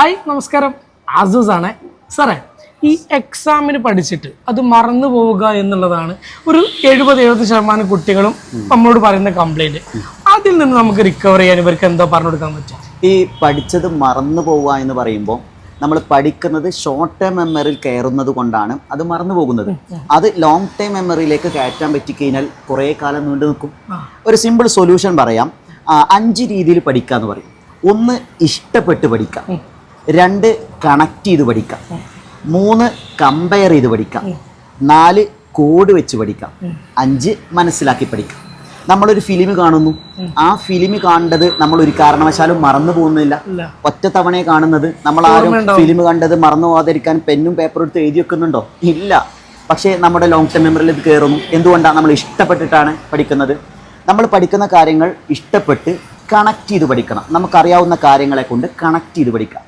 Hi നമസ്കാരം, Asus ആണ് സാറേ. ഈ എക്സാമിന് പഠിച്ചിട്ട് അത് മറന്നു പോവുക എന്നുള്ളതാണ് ഒരു 70-70% കുട്ടികളും നമ്മളോട് പറയുന്ന കംപ്ലൈന്റ്. അതിൽ നിന്ന് നമുക്ക് റിക്കവർ ചെയ്യാൻ ഇവർക്ക് എന്തോ പറഞ്ഞു കൊടുക്കാൻ പറ്റും? ഈ പഠിച്ചത് മറന്നു പോവുക എന്ന് പറയുമ്പോൾ നമ്മൾ പഠിക്കുന്നത് ഷോർട്ട് ടേം മെമ്മറിയിൽ കയറുന്നത് കൊണ്ടാണ് അത് മറന്നു പോകുന്നത്. അത് ലോങ് ടൈം മെമ്മറിയിലേക്ക് കയറ്റാൻ പറ്റിക്കഴിഞ്ഞാൽ കുറേ കാലം നീണ്ടു നിൽക്കും. ഒരു സിമ്പിൾ സൊല്യൂഷൻ പറയാം. 5 രീതിയിൽ പഠിക്കുക എന്ന് പറയും. 1, ഇഷ്ടപ്പെട്ട് പഠിക്കാം. 2, കണക്ട് ചെയ്ത് പഠിക്കാം. 3, കമ്പയർ ചെയ്ത് പഠിക്കാം. 4, കോഡ് വെച്ച് പഠിക്കാം. 5, മനസ്സിലാക്കി പഠിക്കാം. നമ്മളൊരു ഫിലിം കാണുന്നു, ആ ഫിലിം കാണേണ്ടത് നമ്മൾ ഒരു കാരണവശാലും മറന്നു പോകുന്നില്ല. ഒറ്റ തവണയെ കാണുന്നത്. നമ്മളാരും ഫിലിം കണ്ടത് മറന്നു പോകാതിരിക്കാൻ പെന്നും പേപ്പറും എടുത്ത് എഴുതി വെക്കുന്നുണ്ടോ? ഇല്ല. പക്ഷേ നമ്മുടെ ലോങ് ടൈം മെമ്മറിയിൽ ഇത് കയറുന്നു. എന്തുകൊണ്ടാണ്? നമ്മൾ ഇഷ്ടപ്പെട്ടിട്ടാണ് പഠിക്കുന്നത്. നമ്മൾ പഠിക്കുന്ന കാര്യങ്ങൾ ഇഷ്ടപ്പെട്ട് കണക്ട് ചെയ്ത് പഠിക്കണം. നമുക്കറിയാവുന്ന കാര്യങ്ങളെ കൊണ്ട് കണക്ട് ചെയ്ത് പഠിക്കാം.